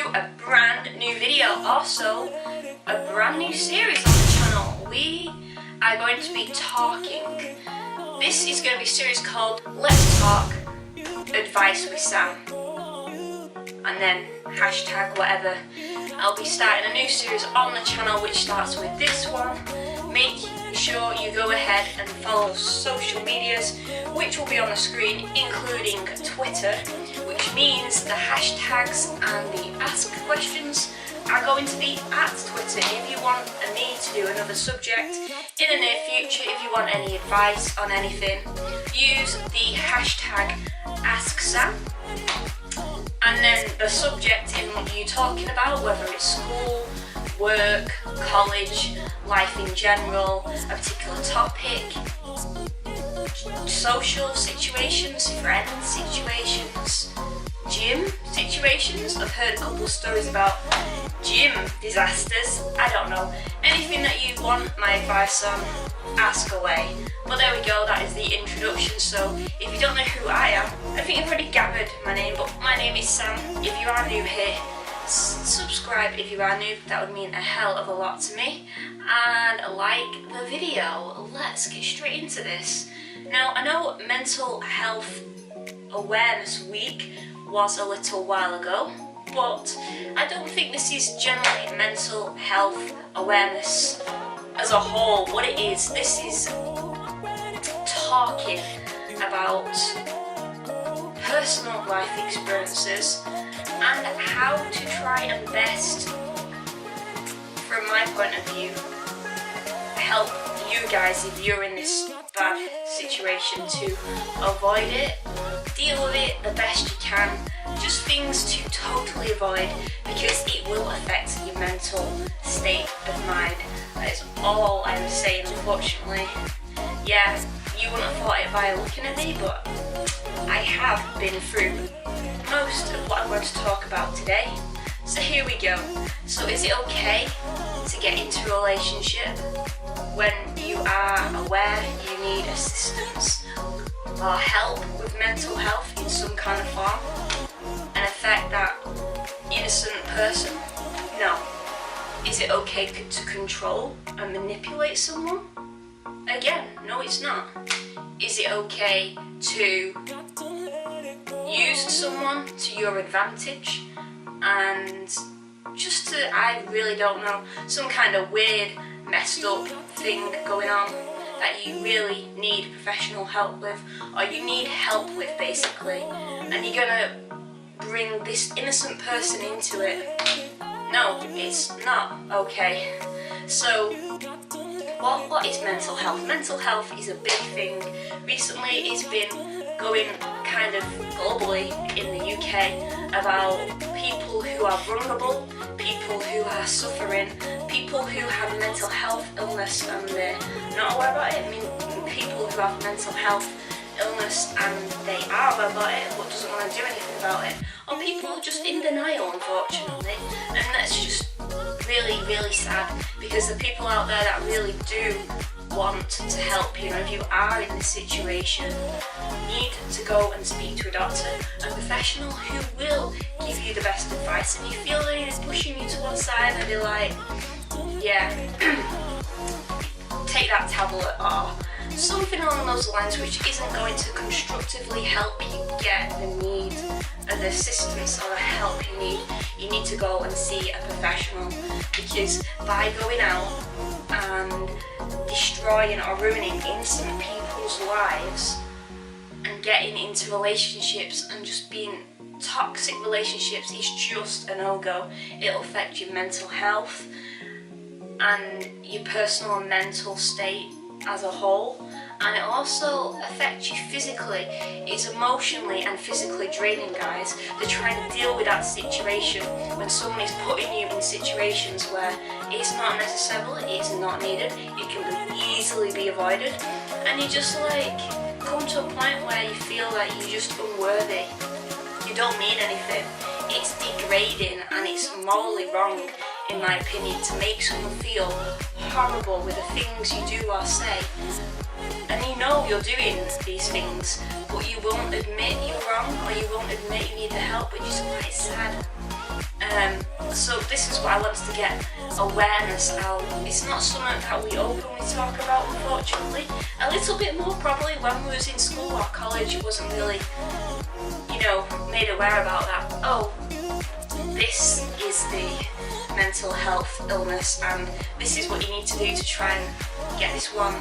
a brand new video, also a brand new series on the channel. We are going to be talking. This is going to be a series called Let's Talk Advice with Sam, and then hashtag whatever. I'll be starting a new series on the channel which starts with this one. Make sure you go ahead and follow social medias which will be on the screen, including Twitter, which means the hashtags and the ask questions are going to be at Twitter. If you want me to do another subject in the near future, if you want any advice on anything, use the hashtag AskSam. And then the subject in what you're talking about, whether it's school, work, college, life in general, a particular topic, social situations, friend situations, gym situations. I've heard a couple of stories about gym disasters. I don't know. Anything that you want my advice on, ask away. But there we go, that is the introduction. So if you don't know who I am, I think you've already gathered my name, but my name is Sam. If you are new here, subscribe if you are new, that would mean a hell of a lot to me. And like the video. Let's get straight into this. Now, I know Mental Health Awareness Week was a little while ago, but I don't think this is generally mental health awareness as a whole. What it is, this is talking about personal life experiences and how to try and best, from my point of view, help you guys if you're in this bad situation to avoid it, deal with it the best you can, just things to totally avoid because it will affect your mental state of mind. That is all I'm saying, unfortunately. Yeah, you wouldn't have thought it by looking at me, but I have been through most of what I'm going to talk about today. So here we go. So is it okay to get into a relationship when you are aware you need assistance or help with mental health in some kind of form and affect that innocent person? No. Is it okay to control and manipulate someone? Again, no, it's not. Is it okay to use someone to your advantage and just to, I really don't know, some kind of weird, messed up thing going on that you really need professional help with, or you need help with basically, and you're gonna bring this innocent person into it? No, it's not okay. So what is mental health? Mental health is a big thing. Recently it's been going kind of globally in the UK about people who are vulnerable, people who are suffering, people who have mental health illness and they're not aware about it. I mean, people who have mental health illness and they are aware about it but doesn't want to do anything about it, or people are just in denial, unfortunately. And that's just really, really sad, because the people out there that really do want to help, you know, if you are in this situation, you need to go and speak to a doctor, a professional who will give you the best advice. And you feel that he's pushing you to one side and be like, yeah, take that tablet or something along those lines, which isn't going to constructively help you get the need of the assistance or the help you need to go and see a professional, because by going out and destroying or ruining innocent people's lives and getting into relationships and just being toxic relationships is just a no-go. It'll affect your mental health and your personal and mental state as a whole, and it also affects you physically. It's emotionally and physically draining, guys, to try and deal with that situation when someone is putting you in situations where it's not necessarily, it's not needed, it can easily be avoided, and you just like come to a point where you feel like you're just unworthy, you don't mean anything. It's degrading and it's morally wrong, in my opinion, to make someone feel horrible with the things you do or say. And you know you're doing these things, but you won't admit you're wrong, or you won't admit you need the help, which is quite sad. So this is what I wanted to get awareness out. It's not something that we openly talk about, unfortunately. A little bit more probably when we was in school or college. It wasn't really, made aware about that. Oh, this is the mental health illness, and this is what you need to do to try and get this one,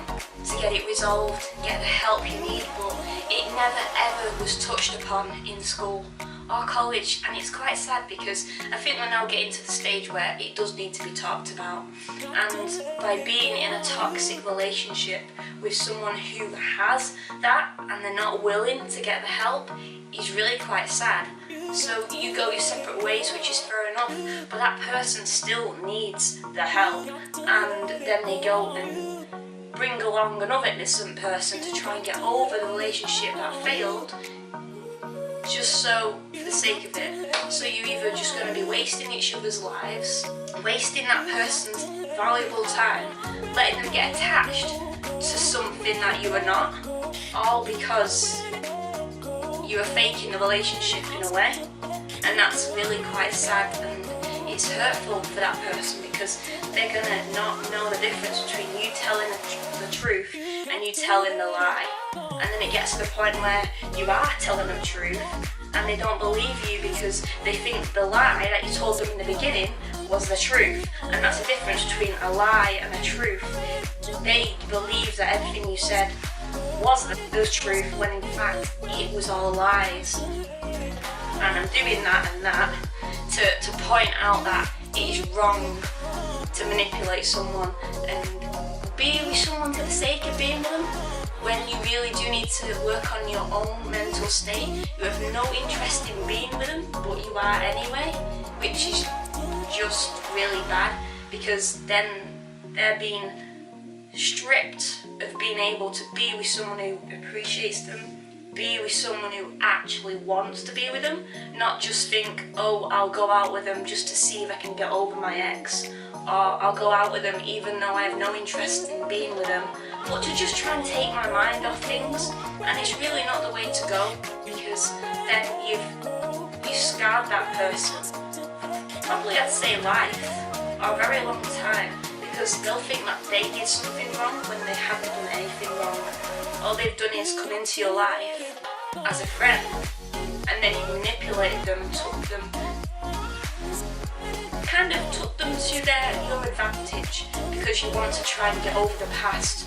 to get it resolved, get the help you need. But it never ever was touched upon in school or college, and it's quite sad because I think we're now getting to the stage where it does need to be talked about. And by being in a toxic relationship with someone who has that and they're not willing to get the help is really quite sad. So you go your separate ways, which is fair enough, but that person still needs the help, and then they go and bring along another innocent person to try and get over the relationship that failed, just so for the sake of it. So you're either just going to be wasting each other's lives, wasting that person's valuable time, letting them get attached to something that you are not, all because you are faking the relationship in a way. And that's really quite sad, and it's hurtful for that person because they're going to not know the difference between you telling the truth and you telling the lie. And then it gets to the point where you are telling them the truth and they don't believe you because they think the lie that you told them in the beginning was the truth. And that's the difference between a lie and a truth. They believe that everything you said was the truth when in fact it was all lies. And I'm doing that and that to point out that it is wrong to manipulate someone and be with someone for the sake of being with them, when you really do need to work on your own mental state. You have no interest in being with them, but you are anyway, which is just really bad, because then they're being stripped of being able to be with someone who appreciates them, be with someone who actually wants to be with them, not just think, oh, I'll go out with them just to see if I can get over my ex, or I'll go out with them even though I have no interest in being with them, but to just try and take my mind off things. And it's really not the way to go, because then you've scarred that person, probably I'd say life, or a very long time, because they'll think that they did something wrong when they haven't done anything wrong. All they've done is come into your life as a friend, and then you manipulated them, took them to your advantage because you want to try and get over the past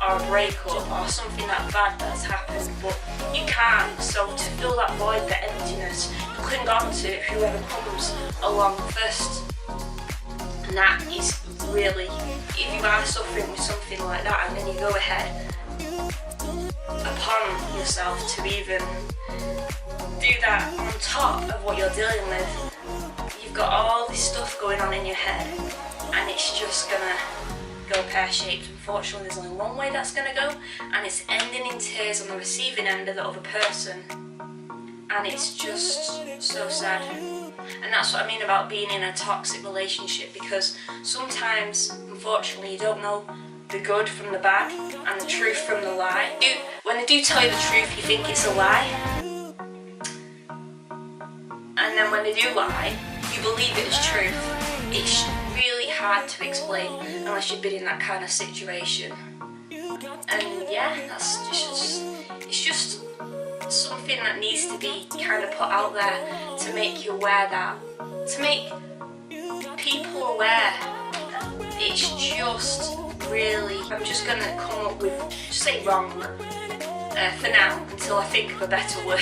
or a breakup or something that bad that's happened, but you can't. So to fill that void, the emptiness, you cling on to whoever comes along first. And that is really, if you are suffering with something like that and then you go ahead upon yourself to even do that on top of what you're dealing with, you've got all this stuff going on in your head and it's just gonna go pear-shaped. Unfortunately, there's only one way that's gonna go, and it's ending in tears on the receiving end of the other person, and it's just so sad. And that's what I mean about being in a toxic relationship, because sometimes, unfortunately, you don't know the good from the bad and the truth from the lie. When they do tell you the truth, you think it's a lie, and then when they do lie, you believe it is truth. It's really hard to explain unless you've been in that kind of situation. And yeah, it's just something that needs to be kind of put out there to make you aware that, to make people aware that it's just really, I'm just going to come up with, just say wrong for now until I think of a better word.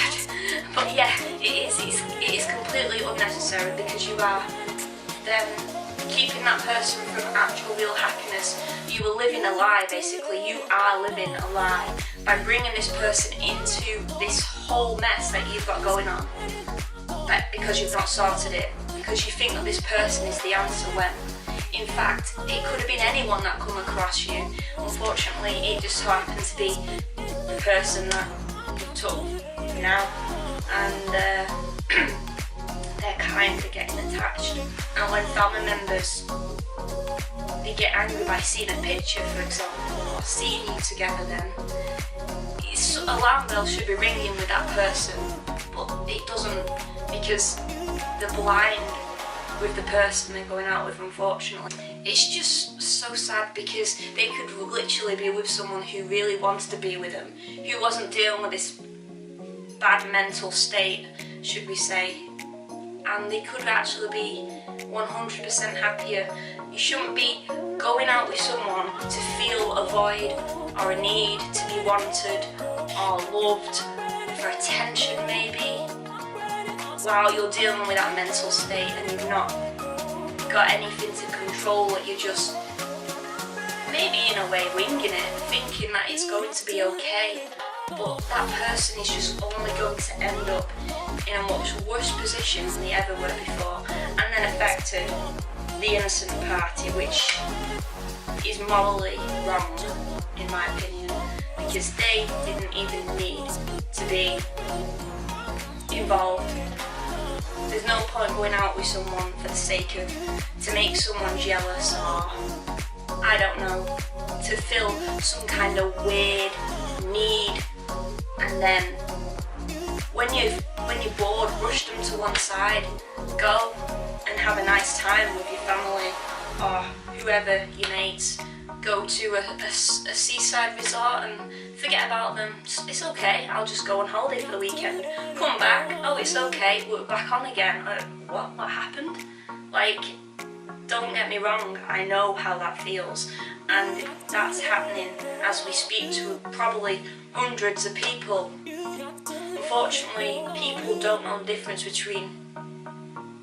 But yeah, it is completely unnecessary, because you are then keeping that person from actual real happiness. You are living a lie, basically. You are living a lie by bringing this person into this whole mess that you've got going on, because you've not sorted it, because you think that this person is the answer, when in fact it could have been anyone that come across you. Unfortunately, it just so happened to be the person that you took now, and they're kind of getting attached. And when family members, they get angry by seeing a picture, for example, or seeing you together, then it's alarm bells should be ringing with that person, but it doesn't, because the blind with the person they're going out with, unfortunately. It's just so sad because they could literally be with someone who really wants to be with them, who wasn't dealing with this bad mental state, should we say, and they could actually be 100% happier. You shouldn't be going out with someone to feel a void or a need to be wanted or loved, for attention maybe, while you're dealing with that mental state and you've not got anything to control it. You're just maybe in a way winging it, thinking that it's going to be okay, but that person is just only going to end up in a much worse position than they ever were before, and then affected the innocent party, which is morally wrong in my opinion, because they didn't even need to be involved. There's no point going out with someone for the sake of to make someone jealous, or I don't know, to fill some kind of weird need, and then when you're bored, rush them to one side, go and have a nice time with your family or whoever, your mates. Go to a seaside resort and forget about them. It's okay, I'll just go on holiday for the weekend. Come back, oh it's okay, we're back on again. What happened? Like, don't get me wrong, I know how that feels, and that's happening as we speak to probably hundreds of people. Unfortunately, people don't know the difference between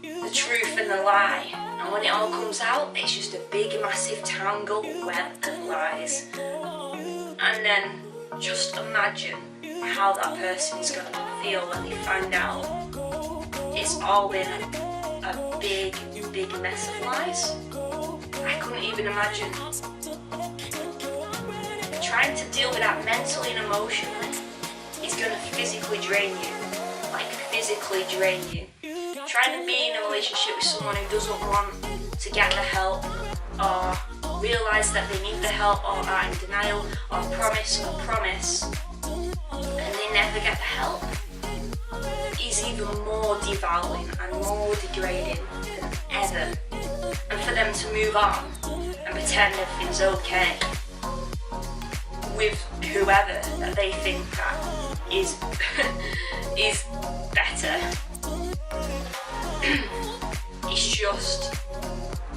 the truth and the lie, and when it all comes out, it's just a big massive tangled web of lies. And then just imagine how that person's going to feel when they find out it's all been a big mess of lies. I couldn't even imagine trying to deal with that mentally and emotionally. Is going to physically drain you, like physically drain you. Trying to be in a relationship with someone who doesn't want to get the help, or realise that they need the help, or are in denial, or promise, and they never get the help, is even more devouring and more degrading than ever. And for them to move on and pretend everything's okay with whoever that they think that is better. It's just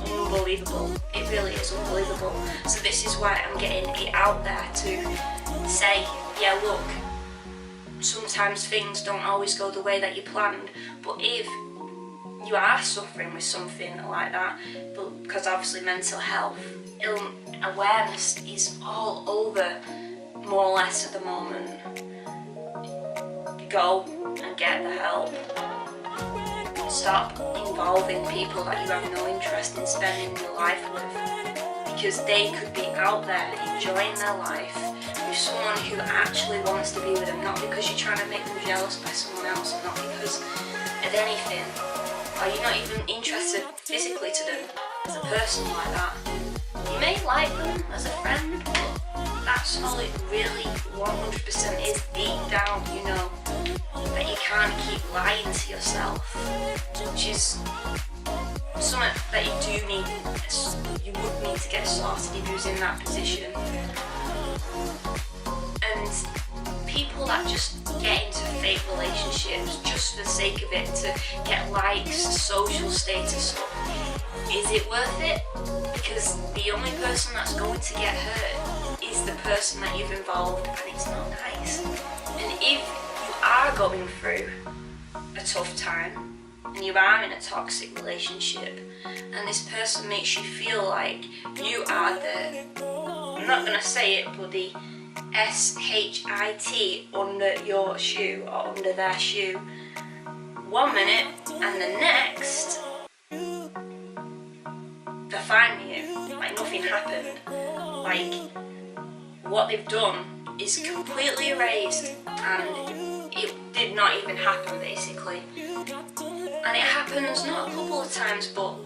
unbelievable. It really is unbelievable. So this is why I'm getting it out there to say, yeah, look, sometimes things don't always go the way that you planned, but if you are suffering with something like that, but because obviously mental health, awareness is all over more or less at the moment. Go and get the help. Stop involving people that you have no interest in spending your life with, because they could be out there enjoying their life with someone who actually wants to be with them, not because you're trying to make them jealous by someone else, and not because of anything, or you're not even interested physically to them as a person like that. You may like them as a friend, but that's all it really 100% is deep down, you know, that you can't keep lying to yourself, which is something that you would need to get sorted if you was in that position. And people that just get into fake relationships just for the sake of it, to get likes, social status up, is it worth it? Because the only person that's going to get hurt is the person that you've involved, and it's not nice. And if you are going through a tough time and you are in a toxic relationship and this person makes you feel like you are I'm not going to say it, but the SHIT under your shoe or under their shoe, 1 minute and the next they're fine with you, like nothing happened, like what they've done is completely erased and it did not even happen basically. And it happens not a couple of times but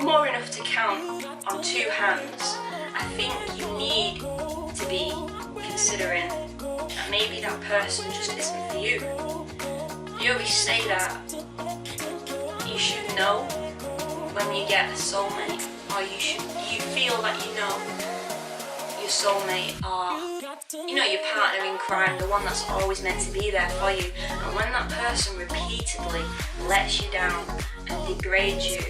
more enough to count on 2 hands. I think you need to be considering that maybe that person just isn't for you. You always say that you should know when you get a soulmate, or you feel that you know your soulmate, or you know your partner in crime, the one that's always meant to be there for you, and when that person repeatedly lets you down and degrades you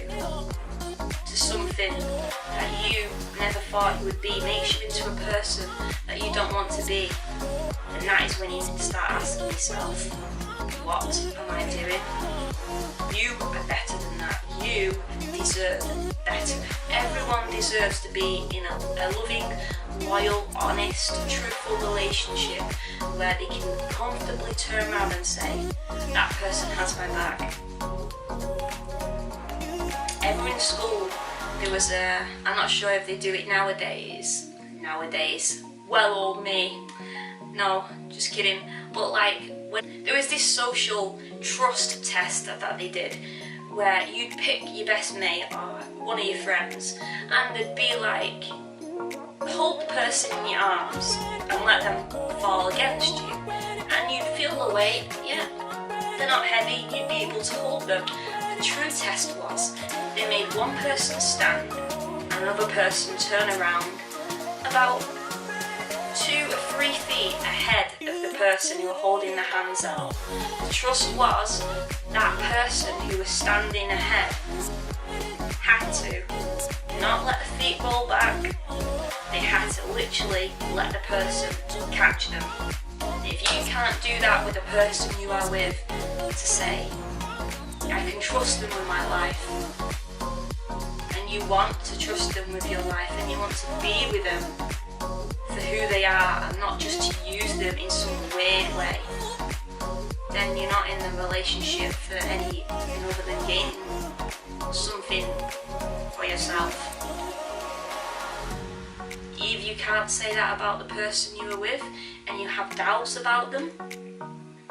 to something that you never thought you would be, makes you into a person that you don't want to be, and that is when you need to start asking yourself, what am I doing? You are better than that. You deserve better. Everyone deserves to be in a loving, loyal, honest, truthful relationship where they can comfortably turn around and say, that person has my back. Ever in school, there was I'm not sure if they do it nowadays, well old me, no, just kidding, but like, when there was this social trust test that they did, where you'd pick your best mate or one of your friends, and they'd be like, hold the person in your arms and let them fall against you, and you'd feel the weight. Yeah, they're not heavy, you'd be able to hold them. The true test was, they made one person stand and another person turn around about 2 or 3 feet ahead of the person who were holding their hands out. The trust was that person who was standing ahead had to not let the feet roll back. They had to literally let the person catch them. If you can't do that with the person you are with, to say, I can trust them with my life, and you want to trust them with your life, and you want to be with them for who they are and not just to use them in some weird way, then you're not in the relationship for anything other than gaining something for yourself. If you can't say that about the person you were with and you have doubts about them,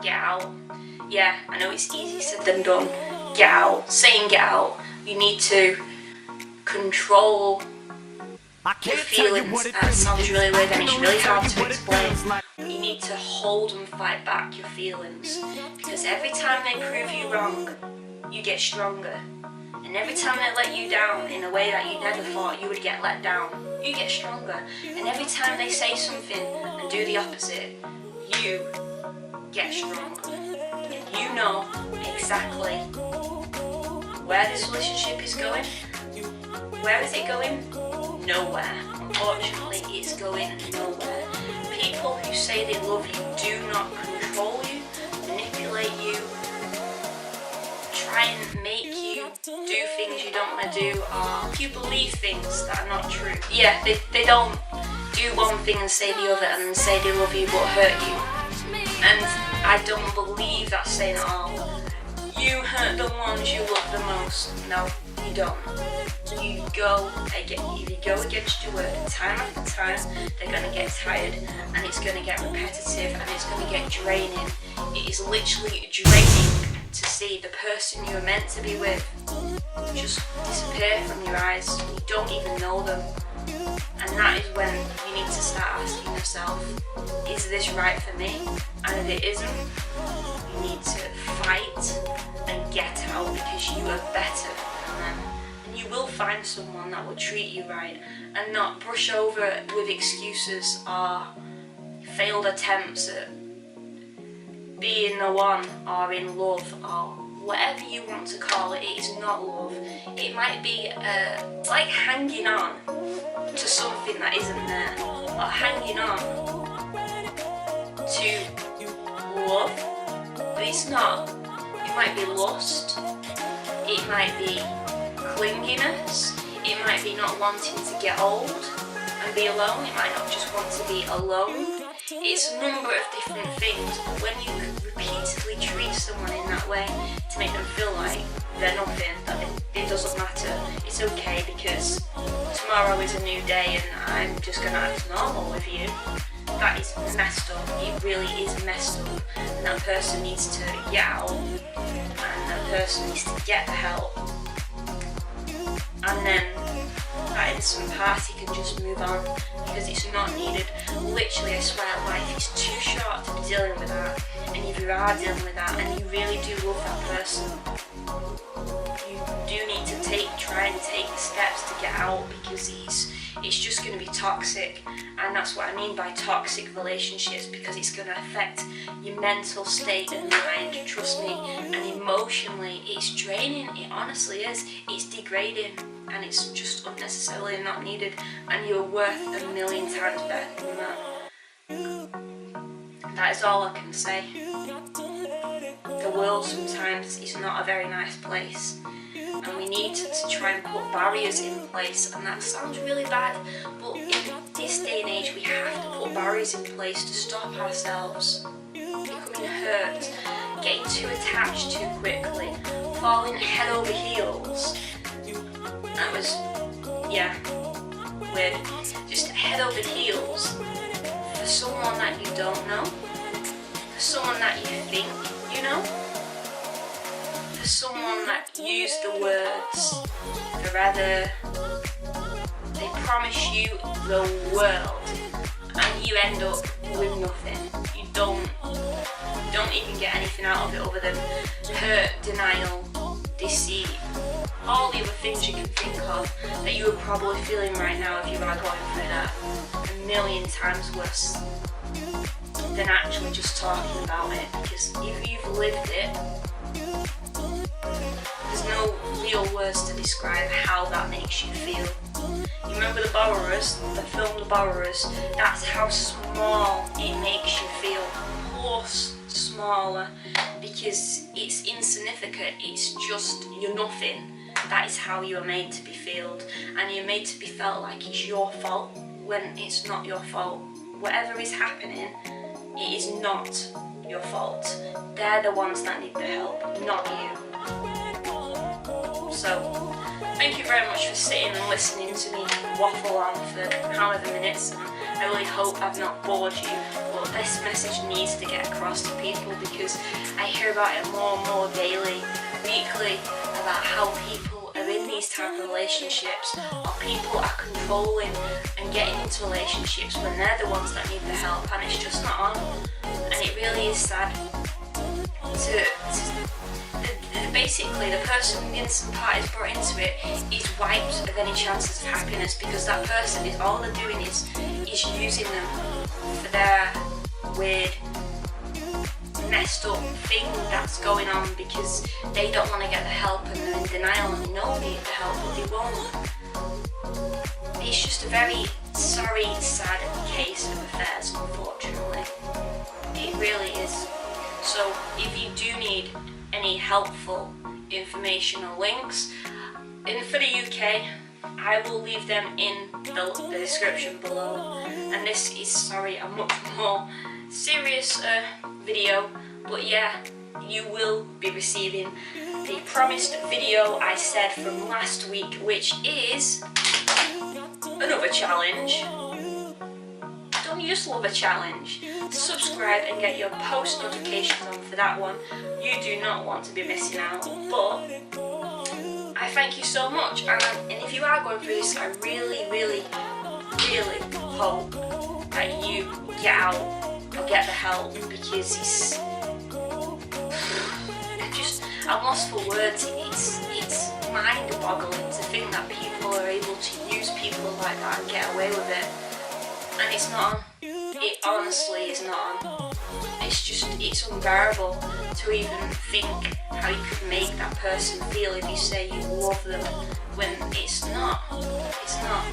get out. Yeah, I know it's easier said than done. Get out. Saying get out, you need to control your feelings. That sounds really weird and it's really hard to explain. But you need to hold and fight back your feelings, because every time they prove you wrong, you get stronger. And every time they let you down in a way that you never thought you would get let down, you get stronger. And every time they say something and do the opposite, you get stronger. And you know exactly where this relationship is going. Where is it going? Nowhere. Unfortunately, it's going nowhere. People who say they love you do not control you, manipulate you, try and make you do things you don't want to do, or you believe things that are not true. Yeah, they don't do one thing and say the other and then say they love you but hurt you. And I don't believe that saying at all. You hurt the ones you love the most. No, you don't. If you go against your word time after time, they're going to get tired, and it's going to get repetitive, and it's going to get draining. It is literally draining to see the person you were meant to be with just disappear from your eyes. You don't even know them. And that is when you need to start asking yourself, is this right for me? And if it isn't, you need to fight and get out, because you are better than them. And you will find someone that will treat you right and not brush over it with excuses or failed attempts at being the one or in love or whatever you want to call it. It is not love. It might be like hanging on to something that isn't there, or hanging on to love, but it's not. It might be lust, it might be clinginess, it might be not wanting to get old and be alone, it might not just want to be alone. It's a number of different things, but when you repeatedly treat someone in that way to make them feel like they're nothing, that it doesn't matter, it's okay because tomorrow is a new day and I'm just going to act normal with you, that is messed up. It really is messed up, and that person needs to get out, and that person needs to get the help, and then that innocent party can just move on. because it's not needed. Literally, I swear, life is too short to be dealing with that. And if you are dealing with that and you really do love that person, you do need to try and take the steps to get out, because it's just going to be toxic. And that's what I mean by toxic relationships, because it's going to affect your mental state and mind, trust me. And emotionally, it's draining. It honestly is. It's degrading, and it's just unnecessarily not needed, and you're worth 1,000,000 times better than that. That is all I can say. The world sometimes is not a very nice place, and we need to try and put barriers in place, and that sounds really bad, but in this day and age we have to put barriers in place to stop ourselves becoming hurt, getting too attached too quickly, falling head over heels. That was, yeah, weird. Just head over heels for someone that you don't know, for someone that you think you know, for someone that used the words forever. They promise you the world, and you end up with nothing. You don't even get anything out of it other than hurt, denial, deceit, all the other things you can think of that you are probably feeling right now if you are going through that. 1,000,000 times worse than actually just talking about it, because if you've lived it, there's no real words to describe how that makes you feel. You remember The Borrowers, the film The Borrowers? That's how small it makes you feel, plus smaller, because it's insignificant, it's just, you're nothing. That is how you are made to be felt, and you're made to be felt like it's your fault when it's not your fault. Whatever is happening, it is not your fault. They're the ones that need the help, not you. So, thank you very much for sitting and listening to me waffle on for however minutes, and I really hope I've not bored you, but this message needs to get across to people, because I hear about it more and more daily, weekly, about how people are in these type of relationships, or people are controlling and getting into relationships when they're the ones that need the help, and it's just not on. And it really is sad basically the person with the innocent part is brought into it is wiped of any chances of happiness, because that person is, all they're doing is using them for their weird messed up thing that's going on, because they don't want to get the help and they're in denial and they know they need the help but they won't. It's just a very sorry, sad case of affairs, unfortunately. It really is. So if you do need any helpful information or links, for the UK, I will leave them in the description below. And this is, sorry, a much more serious video, but yeah, you will be receiving the promised video I said from last week, which is another challenge. Don't you just love a challenge? Subscribe and get your post notifications on for that one. You do not want to be missing out, but I thank you so much, and if you are going through this, I really, really, really hope that you get out and get the help, because I'm lost for words. It's mind-boggling to think that people are able to use people like that and get away with it, and it's not on. It honestly is not on. It's unbearable to even think how you could make that person feel if you say you love them when it's not. It's not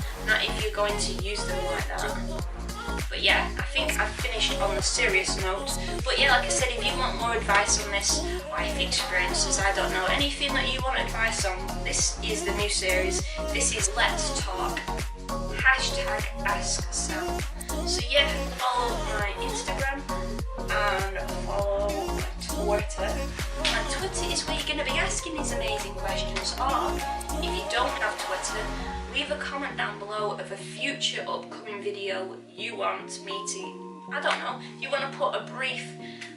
if you're going to use them like that. But yeah, I think I've finished on the serious note. But yeah, like I said, if you want more advice on this, life experiences, I don't know, anything that you want advice on, this is the new series. This is Let's Talk. #AskSam. So yeah, follow my Instagram and follow my Twitter. And Twitter is where you're going to be asking these amazing questions. Or if you don't have Twitter, leave a comment down below of a future upcoming video you want me to, I don't know, you want to put a brief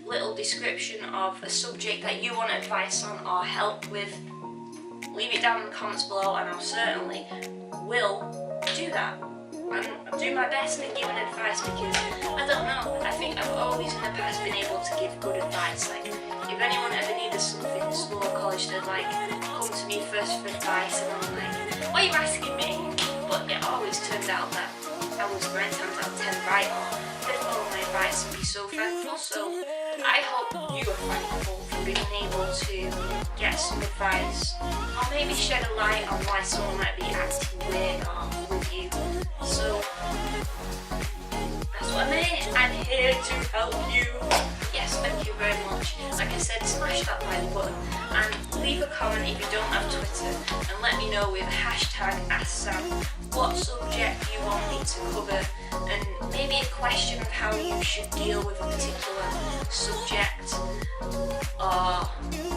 little description of a subject that you want advice on or help with. Leave it down in the comments below and I'll certainly will do that. I'm doing my best at giving advice because I don't know. I think I've always in the past been able to give good advice. Like if anyone ever needed something in school or college, they'd like come to me first for advice, and I'm like, "Why are you asking me?" But it always turned out that I was 9 times out of 10 right, or they'd follow my advice and be so thankful. So I hope you are thankful for being able to get some advice, or maybe shed a light on why someone might be acting weird or with you. So that's what I'm here. I'm here to help you. Yes, thank you very much. Like I said, smash that like button and leave a comment if you don't have Twitter, and let me know with hashtag AskSam what subject you want me to cover, and maybe a question of how you should deal with a particular subject or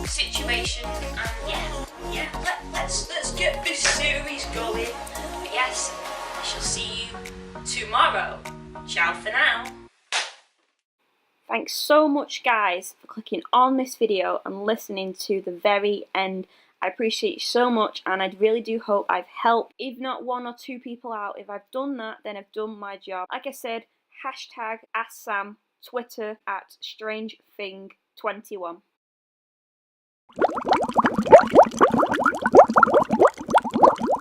situation. And yeah, let's get this series going. But yes, I shall see you tomorrow. Ciao for now. Thanks so much guys for clicking on this video and listening to the very end. I appreciate you so much, and I really do hope I've helped, if not 1 or 2 people out. If I've done that, then I've done my job. Like I said, hashtag AskSam, Twitter at StrangeThing21.